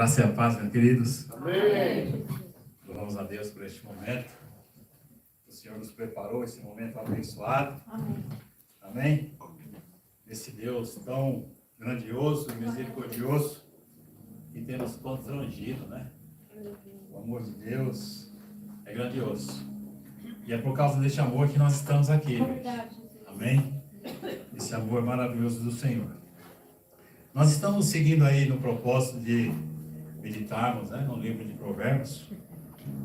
Graça e a paz, meus queridos. Amém. Louvamos a Deus por este momento. O Senhor nos preparou esse momento abençoado. Amém. Amém? Esse Deus tão grandioso e misericordioso que tem nos constrangido, né? O amor de Deus é grandioso. E é por causa deste amor que nós estamos aqui. Amém? Esse amor maravilhoso do Senhor. Nós estamos seguindo aí no propósito de meditarmos, né, no livro de Provérbios.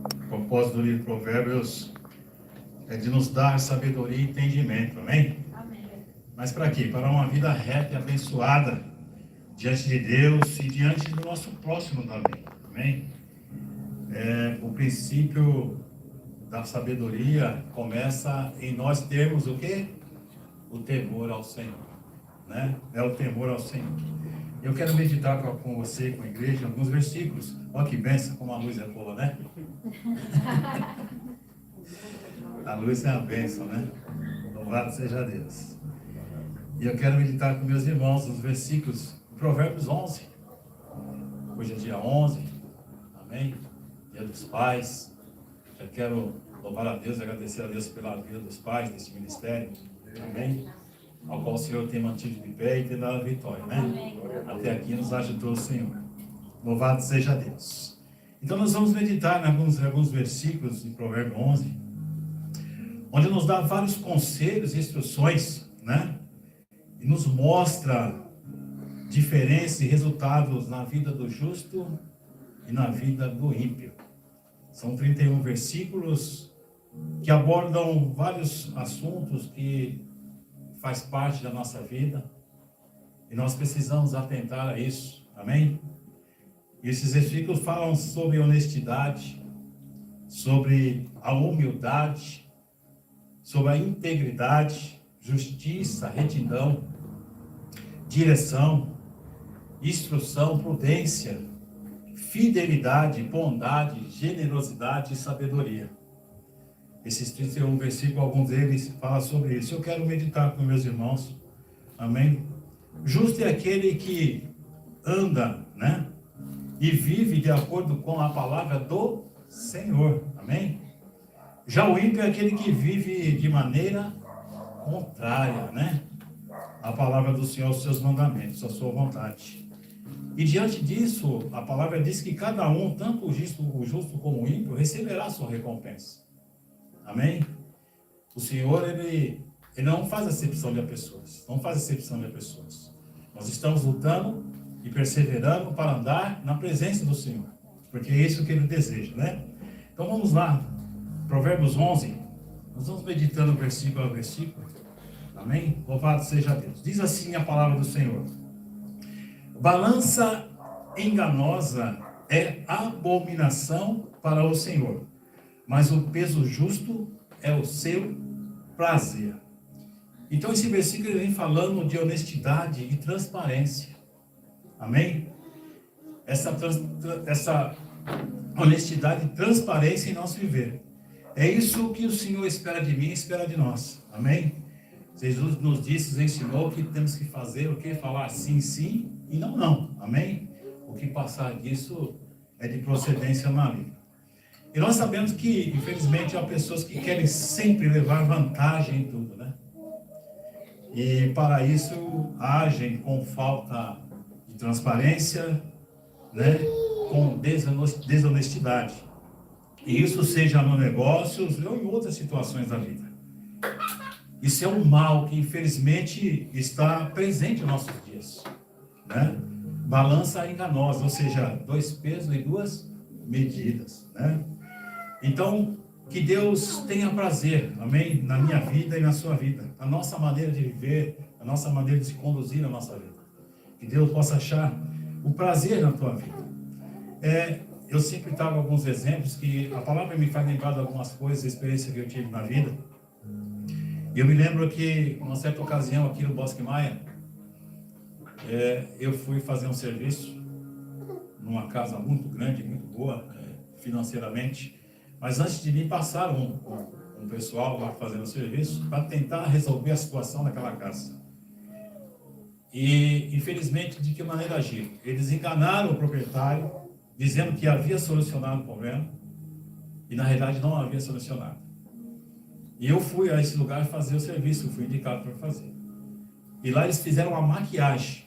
O propósito do livro de Provérbios é de nos dar sabedoria e entendimento, amém? Amém. Mas para quê? Para uma vida reta e abençoada diante de Deus e diante do nosso próximo também, amém? O princípio da sabedoria começa em nós termos o quê? O temor ao Senhor, né? É o temor ao Senhor. Eu quero meditar com você, com a igreja, alguns versículos. Olha que bênção, como a luz é boa, né? A luz é uma bênção, né? Louvado seja Deus. E eu quero meditar com meus irmãos nos versículos de Provérbios 11. Hoje é dia 11, amém? Dia dos Pais. Eu quero louvar a Deus e agradecer a Deus pela vida dos pais deste ministério, amém? Ao qual o Senhor tem mantido de pé e tem dado a vitória, né? Amém. Até aqui nos ajudou o Senhor. Louvado seja Deus. Então nós vamos meditar em alguns versículos de Provérbios 11, onde nos dá vários conselhos e instruções, né? E nos mostra diferenças e resultados na vida do justo e na vida do ímpio. São 31 versículos que abordam vários assuntos que faz parte da nossa vida e nós precisamos atentar a isso, amém? E esses versículos falam sobre honestidade, sobre a humildade, sobre a integridade, justiça, retidão, direção, instrução, prudência, fidelidade, bondade, generosidade e sabedoria. Esses 31 versículos, alguns deles falam sobre isso. Eu quero meditar com meus irmãos, amém? Justo é aquele que anda, né? E vive de acordo com a palavra do Senhor, amém? Já o ímpio é aquele que vive de maneira contrária, né? A palavra do Senhor, os seus mandamentos, a sua vontade. E diante disso, a palavra diz que cada um, tanto o justo como o ímpio, receberá a sua recompensa. Amém? O Senhor, ele não faz acepção de pessoas. Não faz acepção de pessoas. Nós estamos lutando e perseverando para andar na presença do Senhor. Porque é isso que Ele deseja, né? Então vamos lá. Provérbios 11. Nós vamos meditando versículo a versículo. Amém? Louvado seja Deus. Diz assim a palavra do Senhor. Balança enganosa é abominação para o Senhor, mas o peso justo é o seu prazer. Então esse versículo vem falando de honestidade e transparência. Amém? Essa honestidade e transparência em nosso viver. É isso que o Senhor espera de mim e espera de nós. Amém? Jesus nos disse, ensinou que temos que fazer o que? Falar sim, sim e não, não. Amém? O que passar disso é de procedência maligna. E nós sabemos que, infelizmente, há pessoas que querem sempre levar vantagem em tudo, né? E para isso agem com falta de transparência, né? Com desonestidade. E isso seja no negócios ou em outras situações da vida. Isso é um mal que, infelizmente, está presente nos nossos dias, né? Balança enganosa, ou seja, 2 pesos e 2 medidas, né? Então, que Deus tenha prazer, amém? Na minha vida e na sua vida, na nossa maneira de viver, na nossa maneira de se conduzir na nossa vida. Que Deus possa achar o prazer na tua vida. Eu sempre trago alguns exemplos que a palavra me faz lembrar de algumas coisas, experiências que eu tive na vida. E eu me lembro que, numa certa ocasião, aqui no Bosque Maia, eu fui fazer um serviço numa casa muito grande, muito boa, financeiramente. Mas antes de mim, passaram um pessoal lá fazendo o serviço para tentar resolver a situação daquela casa. E, infelizmente, de que maneira agiram? Eles enganaram o proprietário, dizendo que havia solucionado o problema, e na realidade não havia solucionado. E eu fui a esse lugar fazer o serviço, fui indicado para fazer. E lá eles fizeram uma maquiagem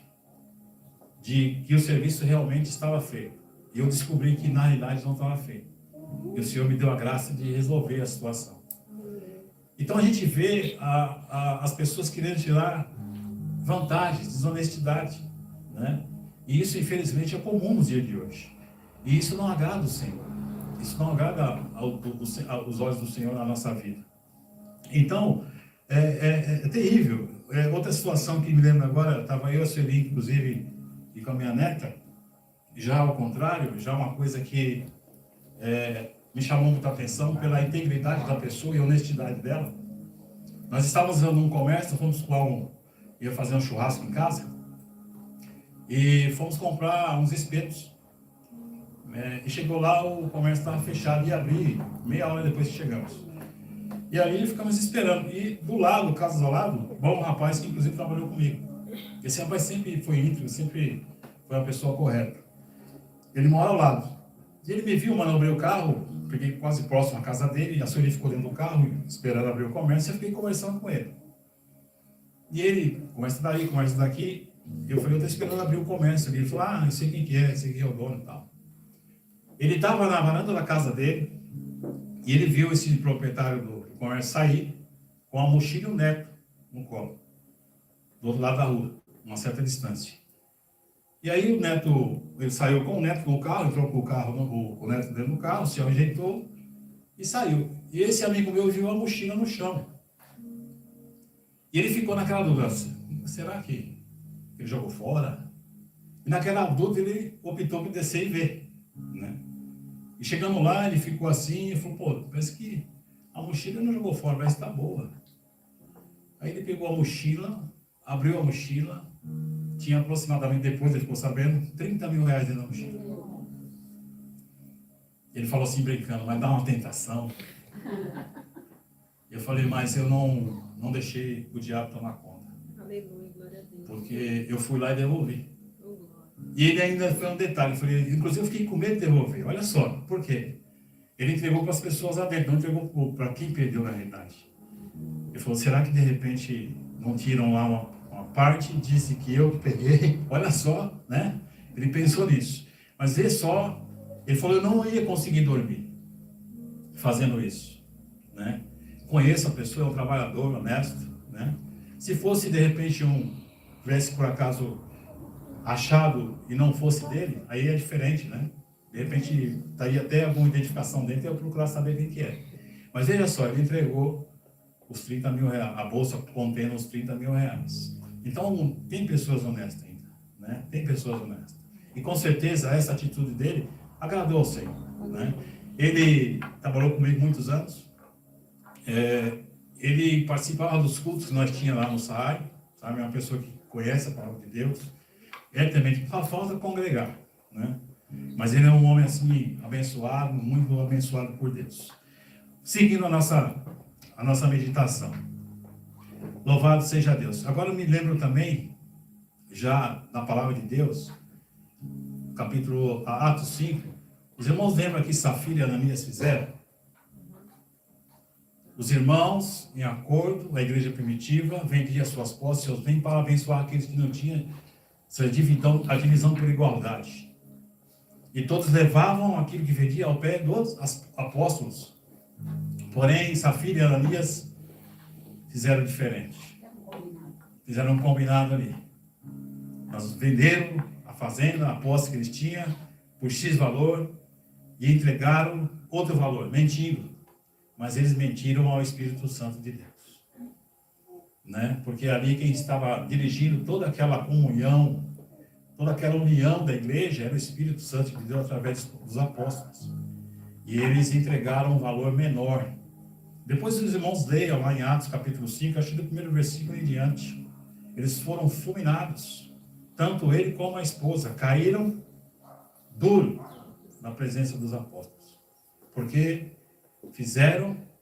de que o serviço realmente estava feito. E eu descobri que na realidade não estava feito. E o Senhor me deu a graça de resolver a situação. Então a gente vê as pessoas querendo tirar vantagens, desonestidade, né? E isso infelizmente é comum nos dias de hoje. E isso não agrada o Senhor. Isso não agrada aos olhos do Senhor na nossa vida. Então, é terrível. Outra situação que me lembro agora, estava eu, a Sueli, inclusive, e com a minha neta, já ao contrário, já uma coisa que me chamou muita atenção pela integridade da pessoa e honestidade dela. Nós estávamos num comércio, ia fazer um churrasco em casa, e fomos comprar uns espetos. E chegou lá, o comércio estava fechado e abri meia hora depois que chegamos. E ali ficamos esperando. E do lado, caso ao lado, bom rapaz que inclusive trabalhou comigo. Esse rapaz sempre foi íntegro, sempre foi uma pessoa correta. Ele mora ao lado. E ele me viu, manobrei o carro, peguei quase próximo à casa dele, a Sueli ficou dentro do carro, esperando abrir o comércio, e eu fiquei conversando com ele. E ele, conversa daí, conversa daqui, eu falei, eu estou esperando abrir o comércio. Ele falou, eu sei quem que é, esse aqui é o dono e tal. Ele estava na varanda da casa dele, e ele viu esse proprietário do comércio sair com a mochila e o neto no colo, do outro lado da rua, uma certa distância. E aí o neto, ele saiu com o neto no carro, entrou com o neto dentro do carro, se ajeitou e saiu. E esse amigo meu viu a mochila no chão. E ele ficou naquela dúvida, será que ele jogou fora? E naquela dúvida ele optou por descer e ver, né? E chegando lá, ele ficou assim e falou, parece que a mochila não jogou fora, mas está boa. Aí ele pegou a mochila, abriu a mochila, tinha aproximadamente, depois ele ficou sabendo, 30 mil reais dentro da mochila. Ele falou assim, brincando, mas dá uma tentação. Eu falei, mas eu não deixei o diabo tomar conta. Aleluia, glória a Deus. Porque eu fui lá e devolvi. E ele ainda foi um detalhe, eu falei, inclusive eu fiquei com medo de devolver. Olha só, por quê? Ele entregou para as pessoas lá dentro, não entregou para quem perdeu na realidade. Ele falou, será que de repente não tiram lá uma parte, disse que eu que peguei? Olha só, né? Ele pensou nisso. Mas vê só, ele falou, eu não ia conseguir dormir fazendo isso, né? Conheço a pessoa, é um trabalhador honesto, né? Se fosse de repente tivesse por acaso achado e não fosse dele, aí é diferente, né? De repente, estaria até alguma identificação dele, eu procurar saber quem que é. Mas veja só, ele entregou os 30 mil reais, a bolsa contendo os 30 mil reais. Então, tem pessoas honestas ainda, né? Tem pessoas honestas. E com certeza, essa atitude dele agradou ao Senhor, né? Ele trabalhou comigo muitos anos. Ele participava dos cultos que nós tínhamos lá no SAI, sabe? É uma pessoa que conhece a palavra de Deus. Ele também só falta congregar, né? Mas ele é um homem assim, abençoado, muito abençoado por Deus. Seguindo a nossa meditação. Louvado seja Deus. Agora eu me lembro também, já na palavra de Deus, capítulo Atos 5, os irmãos lembram que Safira e Ananias fizeram? Os irmãos, em acordo, a igreja primitiva, vendia suas posses, seus bens para abençoar aqueles que não tinham, a divisão por igualdade. E todos levavam aquilo que vendia ao pé dos apóstolos. Porém, Safira e Ananias fizeram diferente. Fizeram um combinado ali. Nós venderam a fazenda, a posse que eles tinham, por X valor, e entregaram outro valor, mentindo. Mas eles mentiram ao Espírito Santo de Deus, né? Porque ali quem estava dirigindo toda aquela comunhão, toda aquela união da igreja, era o Espírito Santo de Deus através dos apóstolos. E eles entregaram um valor menor. Depois os irmãos leiam lá em Atos capítulo 5, acho que do primeiro versículo em diante. Eles foram fulminados, tanto ele como a esposa, caíram duro na presença dos apóstolos. Porque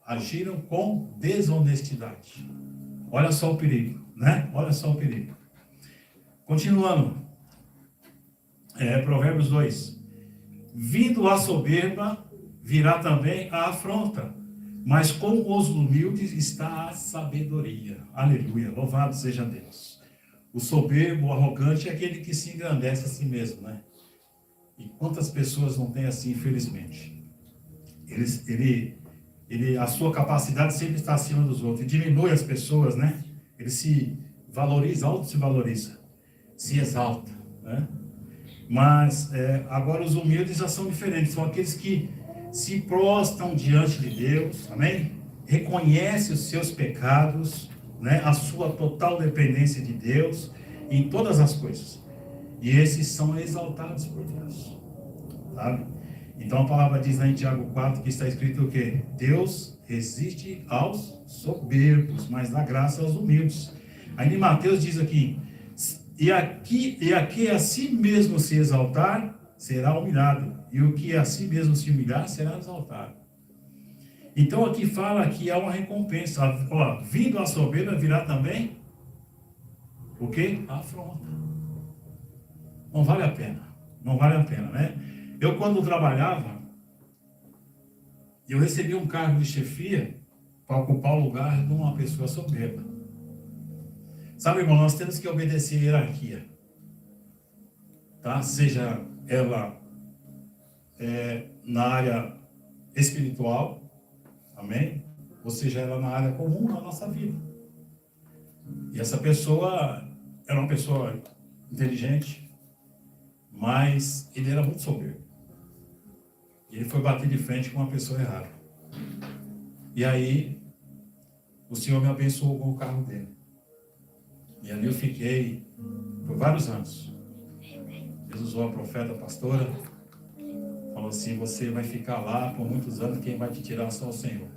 agiram com desonestidade. Olha só o perigo, né? Olha só o perigo. Continuando, Provérbios 2, Vindo a soberba, virá também a afronta. Mas com os humildes está a sabedoria. Aleluia, louvado seja Deus. O soberbo, o arrogante é aquele que se engrandece a si mesmo, né? E quantas pessoas não têm assim, infelizmente? A sua capacidade sempre está acima dos outros. E diminui as pessoas, né? Ele se valoriza, se valoriza, se exalta, né? Mas agora os humildes já são diferentes. São aqueles que se prostram diante de Deus, amém? Reconhece os seus pecados, né? A sua total dependência de Deus em todas as coisas. E esses são exaltados por Deus, sabe? Então a palavra diz lá em Tiago 4 que está escrito o quê? Deus resiste aos soberbos, mas dá graça aos humildes. Aí em Mateus diz aqui, e a que a si mesmo se exaltar, será humilhado. E o que a si mesmo se humilhar, será exaltado. Então aqui fala que há uma recompensa. Ó, vindo a soberba, virá também o quê? A afronta. Não vale a pena. Não vale a pena, né? Eu quando trabalhava, eu recebi um cargo de chefia para ocupar o lugar de uma pessoa soberba. Sabe, irmão, nós temos que obedecer a hierarquia. Tá? Seja ela na área espiritual, amém? Ou seja ela na área comum da nossa vida. E essa pessoa era uma pessoa inteligente, mas ele era muito soberbo. E ele foi bater de frente com uma pessoa errada. E aí, o Senhor me abençoou com o carro dele. E ali eu fiquei por vários anos. Deus usou a profeta, a pastora, falou assim, você vai ficar lá por muitos anos, quem vai te tirar só o Senhor.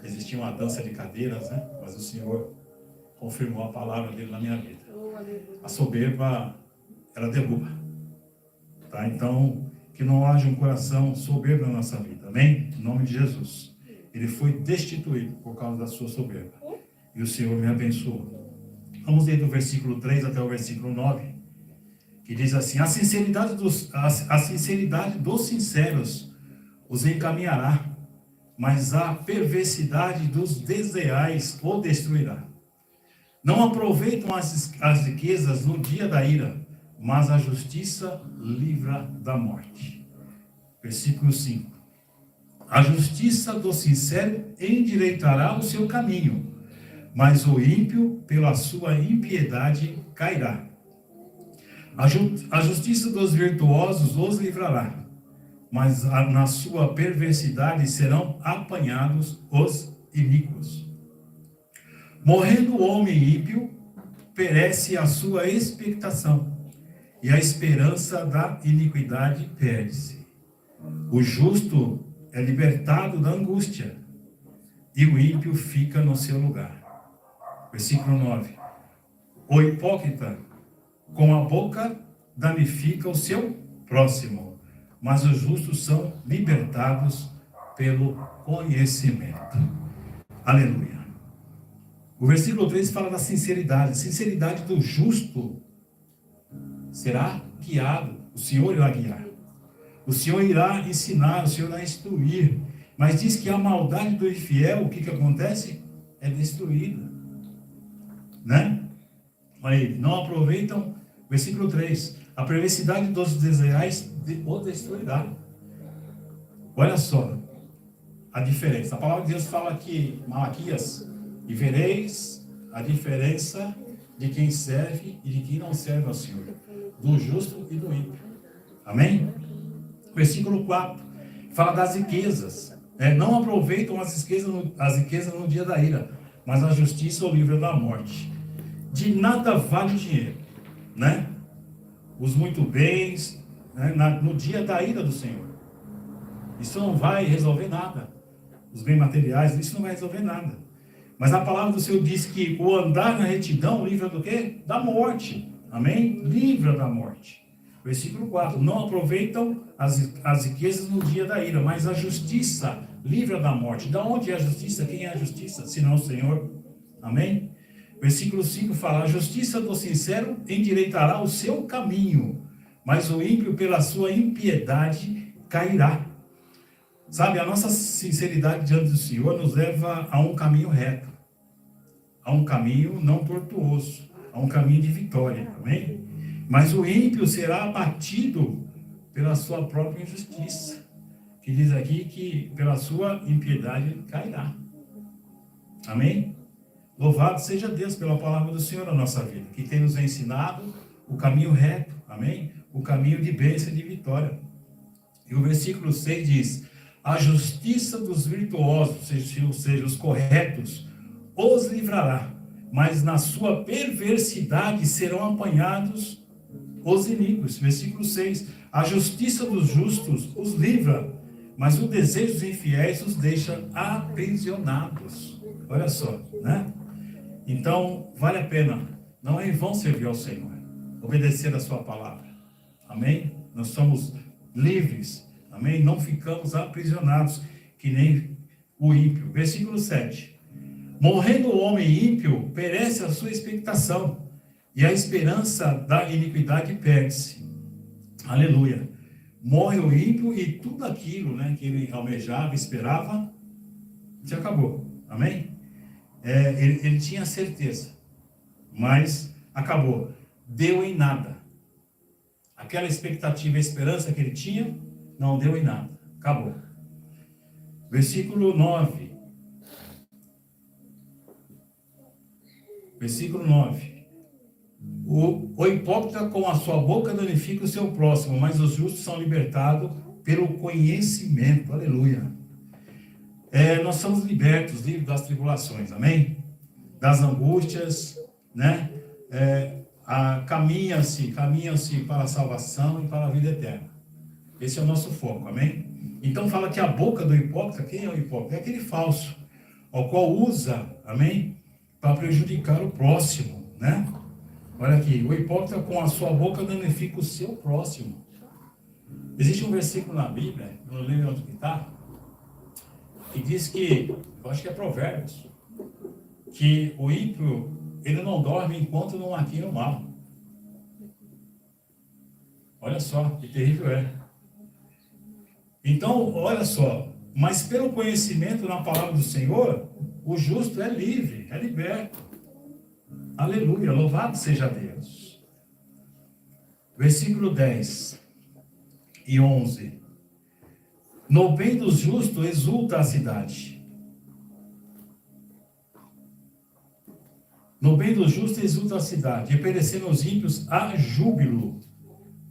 Existia uma dança de cadeiras, né? Mas o Senhor confirmou a palavra dele na minha vida. A soberba, ela derruba. Tá? Então, que não haja um coração soberbo na nossa vida. Amém? Em nome de Jesus. Ele foi destituído por causa da sua soberba. E o Senhor me abençoou. Vamos ler do versículo 3 até o versículo 9. Que diz assim, a sinceridade dos sinceros os encaminhará, mas a perversidade dos desleais o destruirá. Não aproveitam as riquezas no dia da ira, mas a justiça livra da morte. Versículo 5. A justiça do sincero endireitará o seu caminho, mas o ímpio, pela sua impiedade, cairá. A justiça dos virtuosos os livrará, mas na sua perversidade serão apanhados os iníquos. Morrendo o homem ímpio, perece a sua expectação, e a esperança da iniquidade perde-se. O justo é libertado da angústia, e o ímpio fica no seu lugar. Versículo 9. O hipócrita, com a boca, danifica o seu próximo, mas os justos são libertados pelo conhecimento. Aleluia. O versículo 3 fala da sinceridade. Sinceridade do justo será guiado. O Senhor irá guiar. O Senhor irá ensinar, o Senhor irá instruir. Mas diz que a maldade do infiel, o que acontece? É destruída. Né? Aí, não aproveitam, versículo 3, a perversidade dos desleais o destruirá. Olha só a diferença. A palavra de Deus fala aqui, Malaquias, e vereis a diferença de quem serve e de quem não serve ao Senhor, do justo e do ímpio. Amém? Versículo 4, fala das riquezas. Não aproveitam as riquezas no dia da ira, mas a justiça o livra da morte. De nada vale o dinheiro, né? Os muito bens, né? No dia da ira do Senhor. Isso não vai resolver nada. Os bens materiais, isso não vai resolver nada. Mas a palavra do Senhor diz que o andar na retidão livra do quê? Da morte. Amém? Livra da morte. Versículo 4. Não aproveitam as riquezas no dia da ira, mas a justiça livra da morte. Da onde é a justiça? Quem é a justiça? Senão o Senhor. Amém? Versículo 5 fala, a justiça do sincero endireitará o seu caminho, mas o ímpio pela sua impiedade cairá. Sabe, a nossa sinceridade diante do Senhor nos leva a um caminho reto, a um caminho não tortuoso, a um caminho de vitória, amém? Mas o ímpio será abatido pela sua própria injustiça, que diz aqui que pela sua impiedade cairá, amém? Louvado seja Deus pela palavra do Senhor na nossa vida, que tem nos ensinado o caminho reto, amém? O caminho de bênção e de vitória. E o versículo 6 diz: a justiça dos virtuosos, ou seja, os corretos, os livrará, mas na sua perversidade serão apanhados os iníquos. Versículo 6, a justiça dos justos os livra, mas o desejo dos infiéis os deixa aprisionados. Olha só, né? Então, vale a pena, não é em vão servir ao Senhor, obedecer a sua palavra, amém? Nós somos livres, amém? Não ficamos aprisionados, que nem o ímpio. Versículo 7, morrendo o homem ímpio, perece a sua expectação, e a esperança da iniquidade perde-se. Aleluia. Morre o ímpio e tudo aquilo, né, que ele almejava, esperava, se acabou, amém? Ele tinha certeza, mas acabou, deu em nada. Aquela expectativa e esperança que ele tinha, não deu em nada, acabou. Versículo 9. Versículo 9. O hipócrita com a sua boca danifica o seu próximo, mas os justos são libertados pelo conhecimento. Aleluia. Nós somos libertos, livres das tribulações, amém? Das angústias, né? Caminha-se para a salvação e para a vida eterna. Esse é o nosso foco, amém? Então fala que a boca do hipócrita, quem é o hipócrita? É aquele falso, ao qual usa, amém? Para prejudicar o próximo, né? Olha aqui, o hipócrita com a sua boca danifica o seu próximo. Existe um versículo na Bíblia, eu não lembro onde que está, que diz que, eu acho que é Provérbios, que o ímpio, ele não dorme enquanto não maquina o mal. Olha só, que terrível é. Então, olha só, mas pelo conhecimento na palavra do Senhor, o justo é livre, é liberto. Aleluia, louvado seja Deus. Versículo 10 e 11. No bem dos justos exulta a cidade. No bem dos justos exulta a cidade, e perecendo os ímpios a júbilo.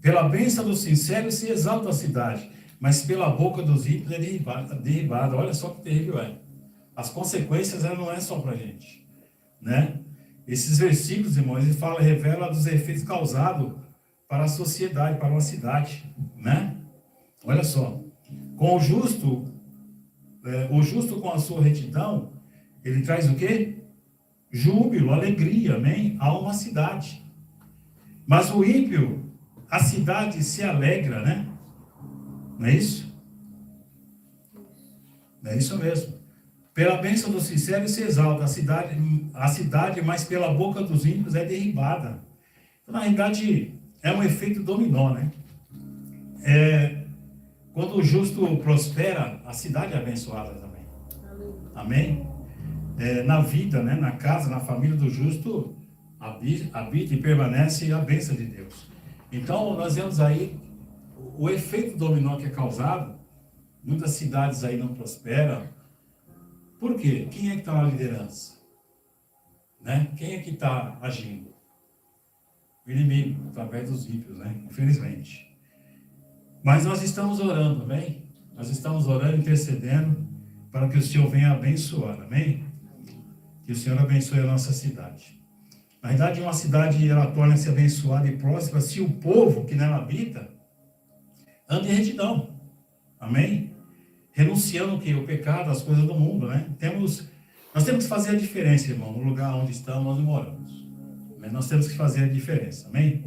Pela bênção dos sinceros se exalta a cidade, mas pela boca dos ímpios é derribada. Olha só que terrível é. As consequências não é só para a gente, né? Esses versículos, irmãos, ele revela dos efeitos causados para a sociedade, para uma cidade, né? Olha só, com o justo com a sua retidão, ele traz o quê? Júbilo, alegria, amém? A uma cidade. Mas o ímpio, a cidade se alegra, né? Não é isso? É isso mesmo. Pela bênção dos sinceros se exalta a cidade, mas pela boca dos ímpios é derribada. Então, na realidade, é um efeito dominó, né? Quando o justo prospera, a cidade é abençoada também. Amém? Na vida, né? Na casa, na família do justo, habita e permanece a bênção de Deus. Então, nós vemos aí o efeito dominó que é causado. Muitas cidades aí não prosperam. Por quê? Quem é que está na liderança? Né? Quem é que está agindo? O inimigo, através dos ímpios, né? Infelizmente. Mas nós estamos orando, amém? Nós estamos orando, intercedendo, para que o Senhor venha abençoar, amém? Que o Senhor abençoe a nossa cidade. Na verdade, uma cidade, ela torna-se abençoada e próspera se o povo que nela habita anda em retidão, amém? Renunciando o quê? O pecado, as coisas do mundo, né? Nós temos que fazer a diferença, irmão, no lugar onde estamos, onde moramos. Nós temos que fazer a diferença, amém?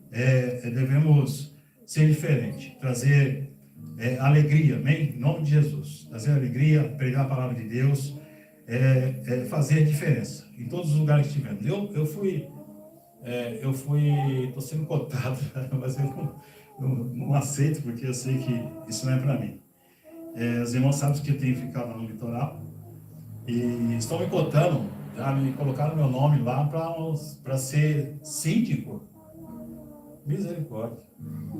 Devemos ser diferentes, trazer alegria, amém? Em nome de Jesus. Trazer alegria, pregar a palavra de Deus, fazer a diferença em todos os lugares que estivermos. Eu estou sendo cotado, mas eu não aceito, porque eu sei que isso não é para mim. Os irmãos sabem que eu tenho ficado no litoral e estão me cotando, já me colocaram meu nome lá para ser síndico. Misericórdia.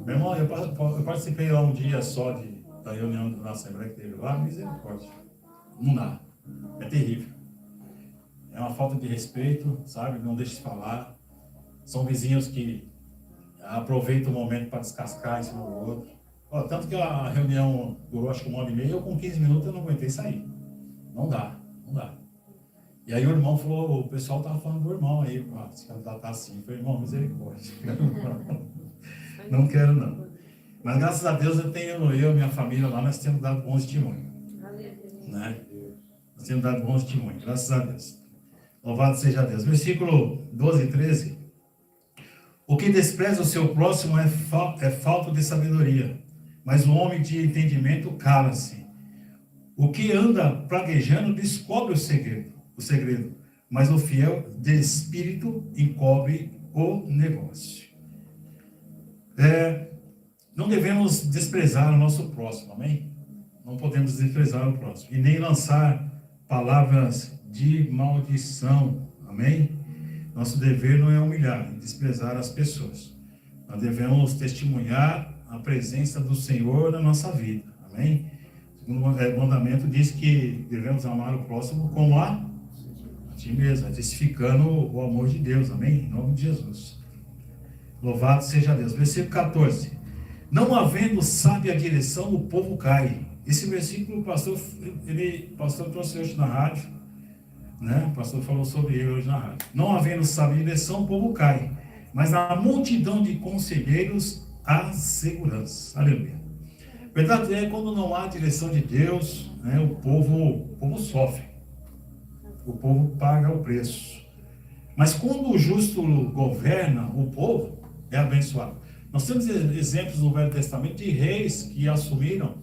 Meu irmão, eu participei lá um dia só da reunião da Assembleia que teve lá. Misericórdia. Não dá. É terrível. É uma falta de respeito, sabe? Não deixa de falar. São vizinhos que aproveitam o momento para descascar em cima do outro. Tanto que a reunião durou acho que 1h30, eu com 15 minutos eu não aguentei sair. Não dá, não dá. E aí o irmão falou, o pessoal estava falando do irmão aí, se candidatar assim. Eu falei, irmão, misericórdia. Não quero não. Mas graças a Deus eu e minha família lá, nós temos dado bom testemunho. Né? Nós temos dado bom testemunho, graças a Deus. Louvado seja Deus. Versículo 12 e 13. O que despreza o seu próximo é falta de sabedoria, mas o homem de entendimento cala-se. O que anda praguejando descobre o segredo, mas o fiel de espírito encobre o negócio. Não devemos desprezar o nosso próximo, amém? Não podemos desprezar o próximo, e nem lançar palavras de maldição, amém? Nosso dever não é humilhar e desprezar as pessoas. Nós devemos testemunhar a presença do Senhor na nossa vida, amém? O mandamento diz que devemos amar o próximo como a ti mesmo, testificando o amor de Deus, amém? Em nome de Jesus. Louvado seja Deus. Versículo 14. Não havendo sábia direção, o povo cai. Esse versículo o pastor trouxe hoje na rádio, né? O pastor falou sobre ele hoje na rádio. Não havendo sábia direção, o povo cai. Mas na multidão de conselheiros há segurança. Aleluia. Verdade é, quando não há direção de Deus, né, o povo sofre. O povo paga o preço. Mas quando o justo governa, o povo é abençoado. Nós temos exemplos no Velho Testamento de reis que assumiram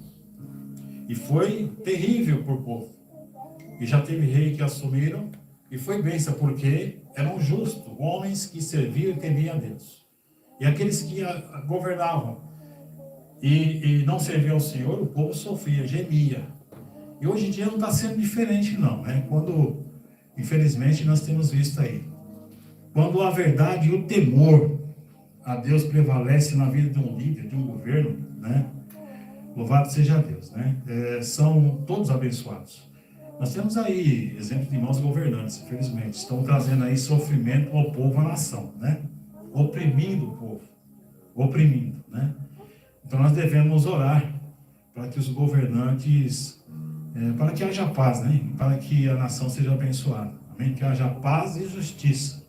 e foi terrível para o povo. E já teve rei que assumiram e foi bênção, porque eram justos, homens que serviam e temiam a Deus. E aqueles que governavam e não serviam ao Senhor, o povo sofria, gemia. E hoje em dia não está sendo diferente não, né? Quando, infelizmente, nós temos visto aí, quando a verdade e o temor a Deus prevalece na vida de um líder, de um governo, né? Louvado seja Deus, né? São todos abençoados. Nós temos aí exemplos de irmãos governantes, infelizmente, estão trazendo aí sofrimento ao povo, à nação, né? Oprimindo o povo, oprimindo, né? Então nós devemos orar para que os governantes, para que haja paz, né? Para que a nação seja abençoada, amém? Que haja paz e justiça,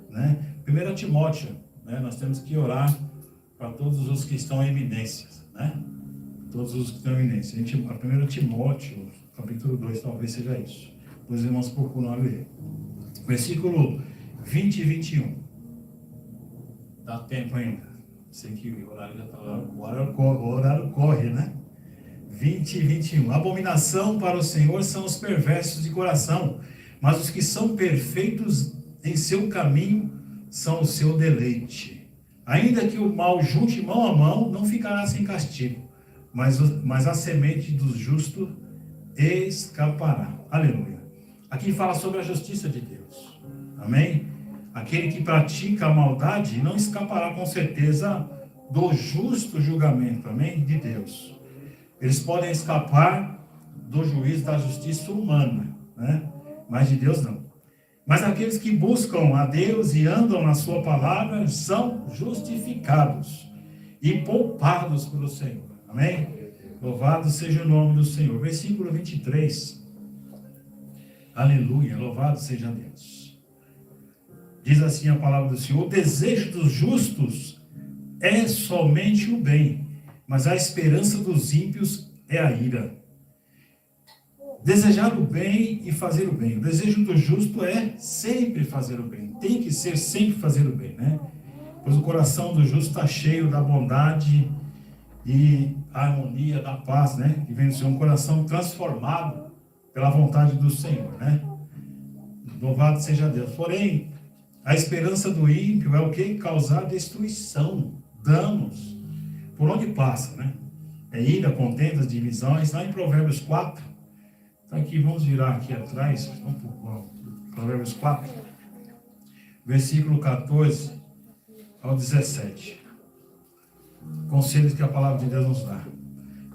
né? 1 Timóteo, né? Nós temos que orar para todos os que estão em eminências, né? Todos os que estão em eminência. 1 Timóteo, capítulo 2, talvez seja isso. Os irmãos procuram ler. Versículo 20 e 21. Dá tempo ainda. Sei que o horário já está lá. O horário corre, né? 20 e 21. Abominação para o Senhor são os perversos de coração, mas os que são perfeitos em seu caminho são o seu deleite. Ainda que o mal junte mão a mão, não ficará sem castigo, mas a semente dos justos escapará. Aleluia. Aqui fala sobre a justiça de Deus. Amém? Aquele que pratica a maldade não escapará com certeza do justo julgamento, amém? De Deus. Eles podem escapar do juízo da justiça humana, né? Mas de Deus não. Mas aqueles que buscam a Deus e andam na sua palavra são justificados e poupados pelo Senhor. Amém? Louvado seja o nome do Senhor. Versículo 23. Aleluia, louvado seja Deus. Diz assim a palavra do Senhor: o desejo dos justos é somente o bem, mas a esperança dos ímpios é a ira. Desejar o bem e fazer o bem. O desejo do justo é sempre fazer o bem. Tem que ser sempre fazer o bem, né? Pois o coração do justo está cheio da bondade e a harmonia, da paz, né? Que vem do Senhor, um coração transformado pela vontade do Senhor, né? Louvado seja Deus. Porém, A esperança do ímpio é o que? Causar destruição, danos, por onde passa, né? É ira, contendas, divisões. Lá em Provérbios 4, tá aqui, vamos virar aqui atrás, vamos para Provérbios 4, versículo 14 ao 17. Conselhos que a palavra de Deus nos dá.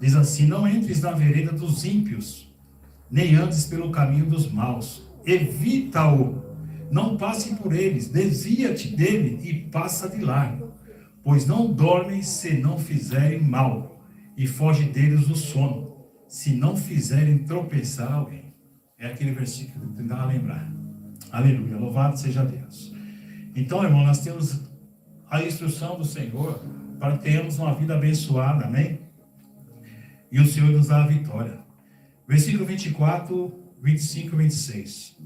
Diz assim: não entres na vereda dos ímpios, nem andes pelo caminho dos maus. Evita-o, não passe por eles, desvia-te dele e passa de largo, pois não dormem se não fizerem mal, e foge deles o sono, se não fizerem tropeçar alguém. É aquele versículo que eu tentava lembrar. Aleluia, louvado seja Deus. Então, irmão, nós temos a instrução do Senhor para termos uma vida abençoada, amém? E o Senhor nos dá a vitória. Versículo 24, 25 e 26.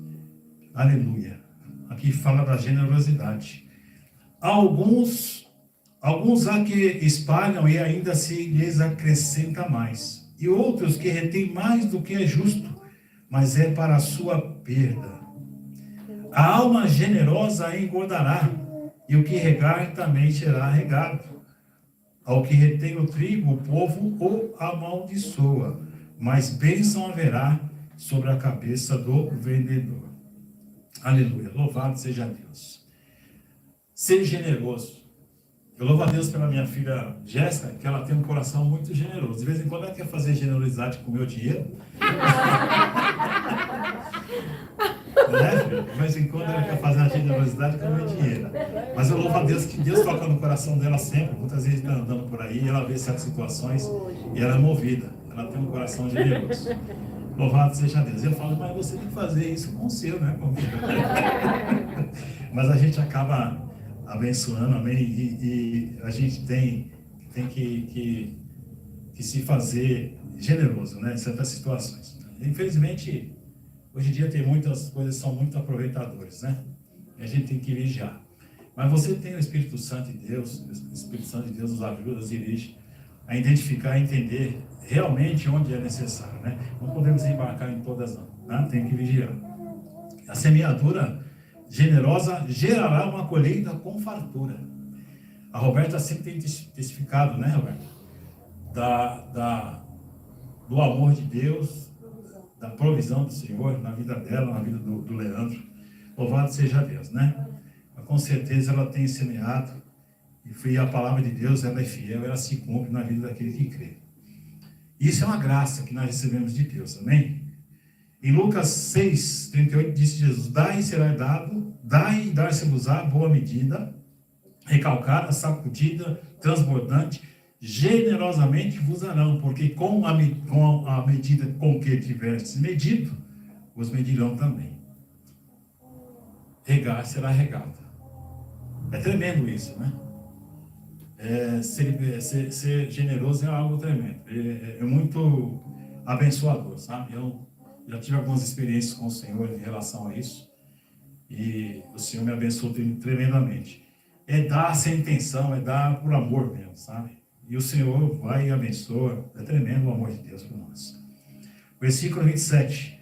Aleluia. Aqui fala da generosidade. Alguns há que espalham e ainda se lhes acrescenta mais. E outros que retêm mais do que é justo, mas é para a sua perda. A alma generosa engordará, e o que regar também será regado. Ao que retém o trigo, o povo o amaldiçoa, mas bênção haverá sobre a cabeça do vendedor. Aleluia, louvado seja Deus. Ser generoso. Eu louvo a Deus pela minha filha Jéssica, que ela tem um coração muito generoso. De vez em quando ela quer fazer generosidade com o meu dinheiro. Né? De vez em quando ela quer fazer a generosidade com o meu dinheiro. Mas eu louvo a Deus que Deus toca no coração dela sempre. Muitas vezes está andando por aí, ela vê certas situações e ela é movida. Ela tem um coração generoso. Louvado seja Deus. Eu falo, mas você tem que fazer isso com o seu, né? Mas a gente acaba abençoando, amém? E a gente tem que se fazer generoso, né? Em certas situações. Infelizmente, hoje em dia tem muitas coisas que são muito aproveitadoras, né? E a gente tem que vigiar. Mas você tem o Espírito Santo de Deus, o Espírito Santo de Deus nos ajuda, nos dirige a identificar, a entender realmente onde é necessário, né? Não podemos embarcar em todas, não, né? Tem que vigiar. A semeadura generosa gerará uma colheita com fartura. A Roberta sempre tem testificado, né, Roberta? Do amor de Deus, da provisão do Senhor na vida dela, na vida do Leandro. Louvado seja Deus, né? Mas, com certeza ela tem semeado, e a palavra de Deus, ela é fiel, ela se cumpre na vida daquele que crê. Isso é uma graça que nós recebemos de Deus, amém? Em Lucas 6, 38, disse Jesus: dai e será dado, dai e dar-se-vos-á boa medida, recalcada, sacudida, transbordante, generosamente vos darão, porque com a medida com que tiverdes medido, vos medirão também. Regar será regado. É tremendo isso, né? Ser generoso é algo tremendo, é muito abençoador, sabe? Eu já tive algumas experiências com o Senhor em relação a isso, e o Senhor me abençoou tremendamente. É dar sem intenção, é dar por amor mesmo, sabe? E o Senhor vai e abençoa. É tremendo o amor de Deus por nós. Versículo 27.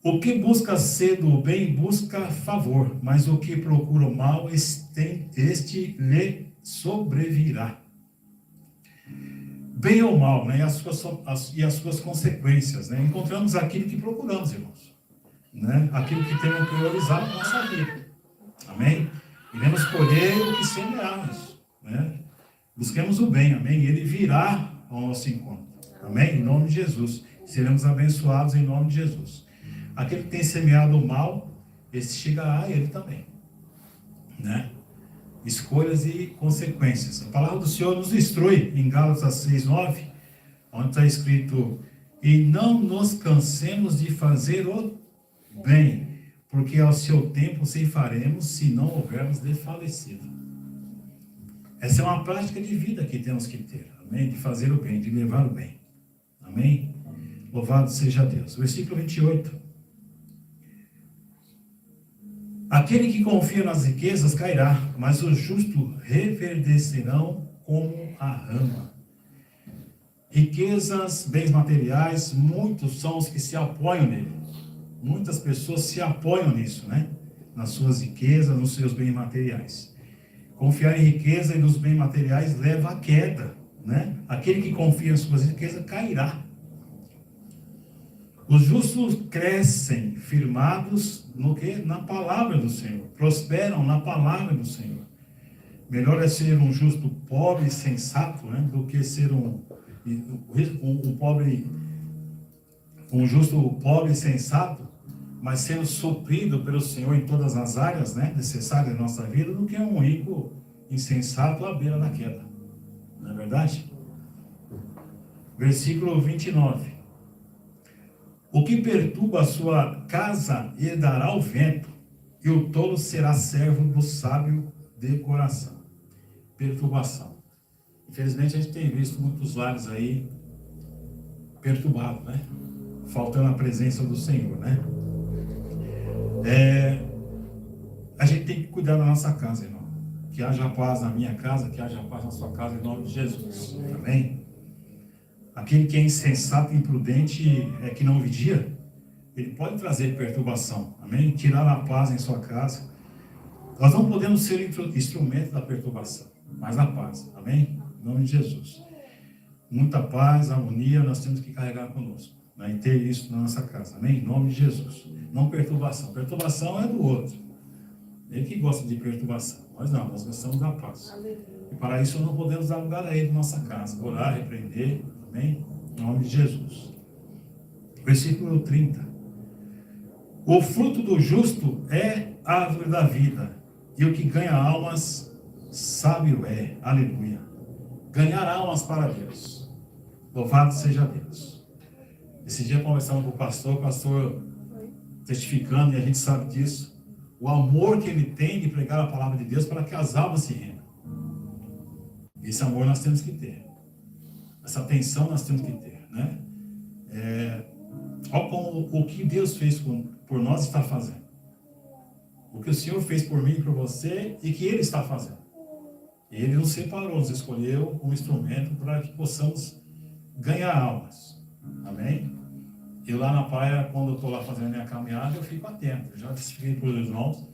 O que busca ser do bem busca favor, mas o que procura o mal, este lhe sobrevirá. Bem ou mal, né? E as suas consequências, né? Encontramos aquilo que procuramos, irmãos, né? Aquilo que temos que priorizar na nossa vida. Amém? Iremos colher o que semearmos, né? Busquemos o bem, amém? E ele virá ao nosso encontro, amém? Em nome de Jesus. Seremos abençoados em nome de Jesus. Aquele que tem semeado o mal, esse chegará a ele também, né? Escolhas e consequências. A palavra do Senhor nos instrui em Gálatas 6, 9, onde está escrito: e não nos cansemos de fazer o bem, porque ao seu tempo ceifaremos, se não houvermos desfalecido. Essa é uma prática de vida que temos que ter, amém? De fazer o bem, de levar o bem, amém? Louvado seja Deus. Versículo 28. Aquele que confia nas riquezas cairá, mas os justos reverdecerão como a rama. Riquezas, bens materiais, muitos são os que se apoiam nele. Muitas pessoas se apoiam nisso, né? nas suas riquezas, nos seus bens materiais. Confiar em riqueza e nos bens materiais leva à queda, né? Aquele que confia em suas riquezas cairá. Os justos crescem firmados no quê? Na palavra do Senhor. Prosperam na palavra do Senhor. Melhor é ser um justo pobre e sensato, né, do que ser um justo pobre e sensato, mas sendo suprido pelo Senhor em todas as áreas, né, necessárias da nossa vida, do que um rico insensato à beira da queda. Não é verdade? Versículo 29. O que perturba a sua casa herdará o vento, e o tolo será servo do sábio de coração. Perturbação. Infelizmente a gente tem visto muitos lares aí perturbados, né? Faltando a presença do Senhor, né? A gente tem que cuidar da nossa casa, irmão. Que haja paz na minha casa, que haja paz na sua casa, em nome de Jesus. Amém? Aquele que é insensato e imprudente, que não vigia, ele pode trazer perturbação. Amém? Tirar a paz em sua casa. Nós não podemos ser instrumento da perturbação, mas da paz. Amém? Em nome de Jesus. Muita paz, harmonia, nós temos que carregar conosco, né? E ter isso na nossa casa. Amém? Em nome de Jesus. Não perturbação. Perturbação é do outro. Ele que gosta de perturbação. Nós não, nós gostamos da paz. E para isso não podemos dar lugar a ele na nossa casa. Orar, repreender. Amém? Em nome de Jesus. Versículo 30. O fruto do justo é a árvore da vida, e o que ganha almas, sábio é. Aleluia. Ganhar almas para Deus. Louvado seja Deus. Esse dia conversamos com o pastor testificando, e a gente sabe disso, o amor que ele tem de pregar a palavra de Deus para que as almas se rendam. Esse amor nós temos que ter. Essa atenção nós temos que ter, né? Olha como o que Deus fez por nós está fazendo. O que o Senhor fez por mim e por você, e que Ele está fazendo. Ele nos separou, nos escolheu como instrumento para que possamos ganhar almas. Amém? E lá na praia, quando eu estou lá fazendo a minha caminhada, eu fico atento. Eu já expliquei para os irmãos.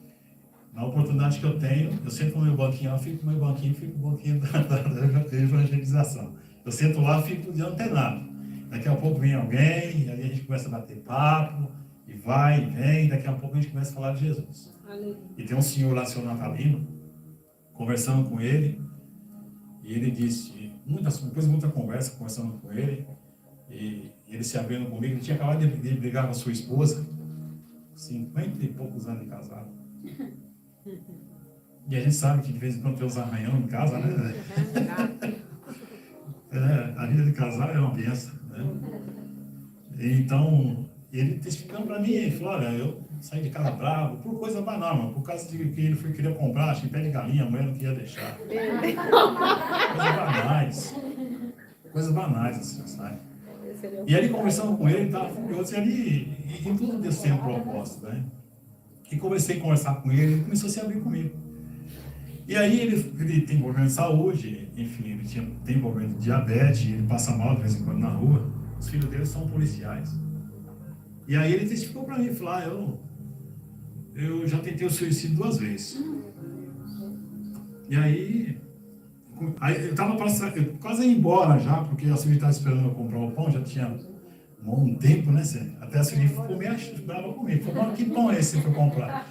Na oportunidade que eu tenho, eu sento no meu banquinho, eu fico no meu banquinho, fico no banquinho da evangelização. Eu sento lá, fico de antenado. Daqui a pouco vem alguém, e aí a gente começa a bater papo, e vai, e vem, daqui a pouco a gente começa a falar de Jesus. Aleluia. E tem um senhor lá, seu Natalino, conversando com ele, e ele disse, depois de muita conversa, conversando com ele, e ele se abrindo comigo, ele tinha acabado de brigar com a sua esposa, 50 e poucos anos de casado. E a gente sabe que de vez em quando tem uns arranhão em casa, né? A vida de casar é uma benção, né? Então, ele testificando para mim, ele falou, olha, eu saí de casa bravo, por coisa banal, mano, por causa de que ele queria comprar, acho que pé de galinha, a mulher não queria deixar. Coisas banais, assim, sabe? E ele conversando com ele, ele estava furioso, e tudo Deus tem um propósito, né? E comecei a conversar com ele, ele começou a se abrir comigo. E aí ele tem problema de saúde, enfim, ele tem problema de diabetes, ele passa mal de vez em quando na rua. Os filhos dele são policiais. E aí ele testificou para mim, falou, eu já tentei o suicídio 2 vezes. E aí eu estava quase ia embora já, porque a Silvia estava esperando eu comprar o pão, já tinha um tempo, né, Cê? Até a Silvia ficou meio brava comigo. Falou, que pão é esse que eu comprar?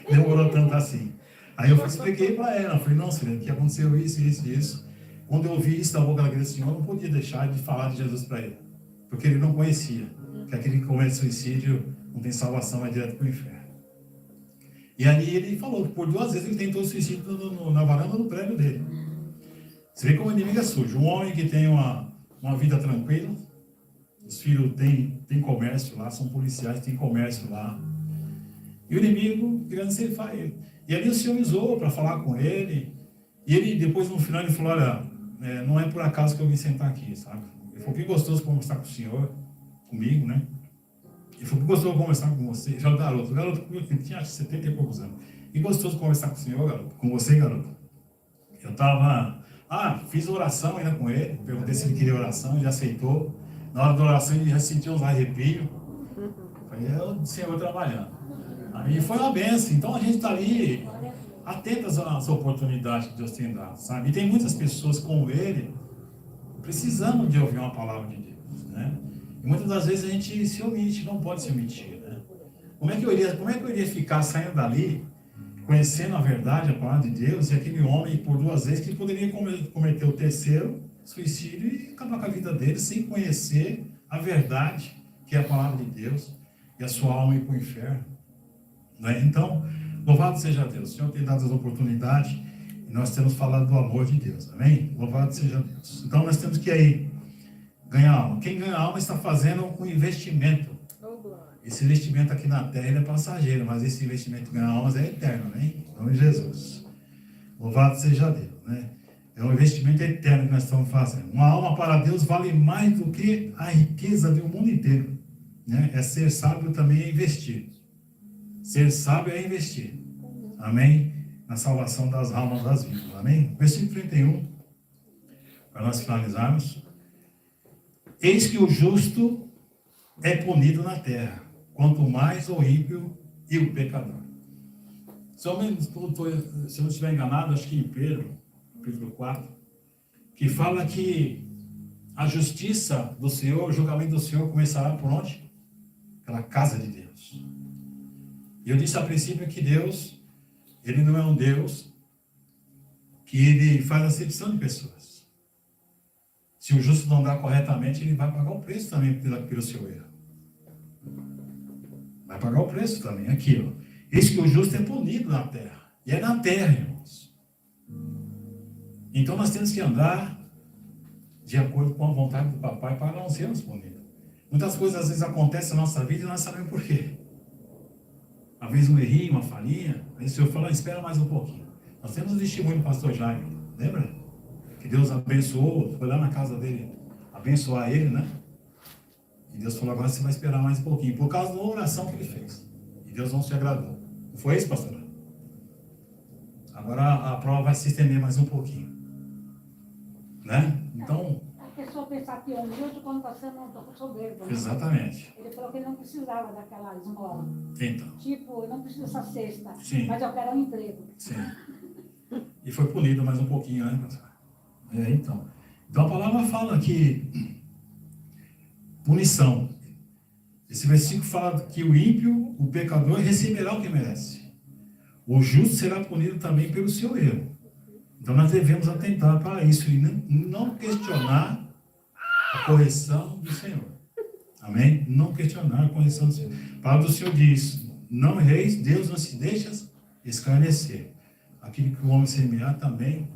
Demorou tanto assim. Aí eu expliquei para ela, falei, não, Silvia, que aconteceu isso. Quando eu ouvi isso da boca daquele senhor, eu não podia deixar de falar de Jesus para ele, porque ele não conhecia, que aquele que comete suicídio não tem salvação, é direto para o inferno. E aí ele falou que por 2 vezes ele tentou suicídio na varanda do prédio dele. Você vê como o inimigo é sujo. Um homem que tem uma vida tranquila, os filhos têm comércio lá, são policiais, têm comércio lá. E o inimigo querendo ceifar ele. E ali o Senhor me usou para falar com ele. E ele, depois, no final, ele falou, olha, não é por acaso que eu vim sentar aqui, sabe? Ele falou, que gostoso conversar com o Senhor, comigo, né? Ele falou, que gostoso conversar com você. Já o garoto que tinha acho, 70 e poucos anos. E gostoso conversar com o Senhor, garoto, com você, garoto. Eu estava, fiz oração ainda com ele, perguntei se ele queria oração, ele aceitou. Na hora da oração ele já sentiu uns arrepios. Falei, é o Senhor trabalhando. Aí foi uma benção. Então a gente está ali atentas às oportunidades que Deus tem dado, sabe? E tem muitas pessoas como ele precisando de ouvir uma palavra de Deus, né? E muitas das vezes a gente se omite, não pode se omitir, né? Como é que eu iria ficar saindo dali, conhecendo a verdade, a palavra de Deus, e aquele homem, por 2 vezes, que poderia cometer o terceiro suicídio e acabar com a vida dele sem conhecer a verdade, que é a palavra de Deus, e a sua alma ir para o inferno, né? Então, louvado seja Deus. O Senhor tem dado as oportunidades e nós temos falado do amor de Deus, amém? Louvado seja Deus. Então, nós temos que aí ganhar alma. Quem ganha alma está fazendo um investimento. Esse investimento aqui na terra é passageiro, mas esse investimento em ganhar almas é eterno, amém? Em nome de Jesus. Louvado seja Deus, né? É um investimento eterno que nós estamos fazendo. Uma alma para Deus vale mais do que a riqueza do mundo inteiro, né? É ser sábio também é investir. Ser sábio é investir. Amém? Na salvação das almas das vidas. Amém? Versículo 31. Para nós finalizarmos. Eis que o justo é punido na terra, quanto mais o ímpio e o pecador. Se eu não estiver enganado, acho que em Pedro, capítulo 4, que fala que a justiça do Senhor, o julgamento do Senhor começará por onde? Pela casa de Deus. E eu disse a princípio que Deus, Ele não é um Deus que Ele faz acepção de pessoas. Se o justo não dá corretamente, ele vai pagar o preço também pelo seu erro. Vai pagar o preço também, aqui, ó. Eis que o justo é punido na terra. E é na terra, irmãos. Então nós temos que andar de acordo com a vontade do papai para não sermos punidos. Muitas coisas às vezes acontecem na nossa vida e nós sabemos por quê. Às vezes um errinho, uma falhinha, aí o Senhor fala, espera mais um pouquinho. Nós temos o testemunho do pastor Jaime, lembra? Que Deus abençoou, foi lá na casa dele abençoar ele, né? E Deus falou, agora você vai esperar mais um pouquinho, por causa da oração que ele fez. E Deus não se agradou. Não foi isso, pastor? Agora a prova vai se estender mais um pouquinho. Né? Então... A pessoa pensar que é humilde quando está sendo soberbo. Né? Exatamente. Ele falou que ele não precisava daquela esmola. Então. Tipo, eu não preciso dessa cesta, sim, mas eu quero um emprego. Sim. E foi punido mais um pouquinho, né, pastor? Então a palavra fala que punição. Esse versículo fala que o ímpio, o pecador, receberá o que merece. O justo será punido também pelo seu erro. Então nós devemos atentar para isso e não questionar a correção do Senhor. Amém? Não questionar a correção do Senhor. A palavra do Senhor diz, não erreis, Deus não se deixa escarnecer. Aquilo que o homem semear também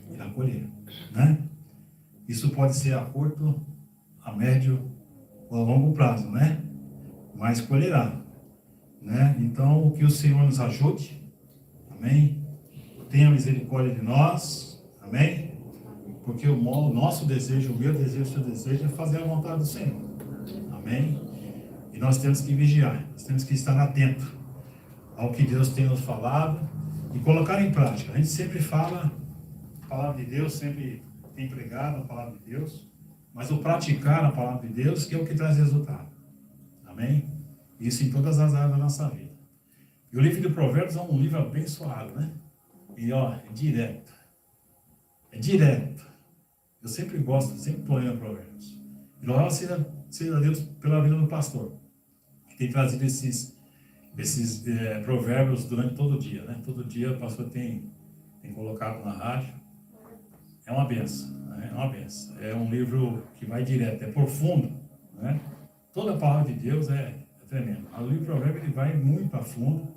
irá colher. Né? Isso pode ser a curto, a médio ou a longo prazo, né? Mas colherá, né? Então, que o Senhor nos ajude, amém? Tenha misericórdia de nós, amém? Porque o nosso desejo, o meu desejo, o seu desejo é fazer a vontade do Senhor, amém? E nós temos que vigiar, nós temos que estar atentos ao que Deus tem nos falado e colocar em prática. A gente sempre fala a palavra de Deus, sempre tem pregado a palavra de Deus, mas o praticar a palavra de Deus que é o que traz resultado. Amém? Isso em todas as áreas da nossa vida. E o livro de Provérbios é um livro abençoado, né? E ó, é direto. É direto. Eu sempre gosto, sempre estou lendo Provérbios. E louvado seja Deus pela vida do pastor, que tem trazido esses provérbios durante todo o dia, né? Todo dia o pastor tem colocado na rádio. É uma benção, né? É uma benção. É um livro que vai direto, é profundo, né? Toda a palavra de Deus é tremenda. O livro de Provérbios ele vai muito a fundo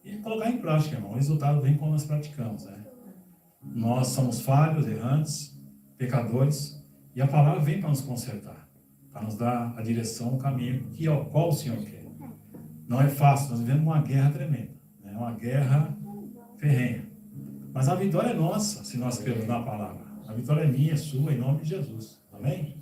e colocar em prática, irmão. O resultado vem quando nós praticamos, né? Nós somos falhos, errantes, pecadores, e a palavra vem para nos consertar, para nos dar a direção, o caminho que é o qual o Senhor quer. Não é fácil, nós vivemos uma guerra tremenda, né? Uma guerra ferrenha. Mas a vitória é nossa, se nós cremos na palavra. A vitória é minha, é sua, em nome de Jesus. Amém?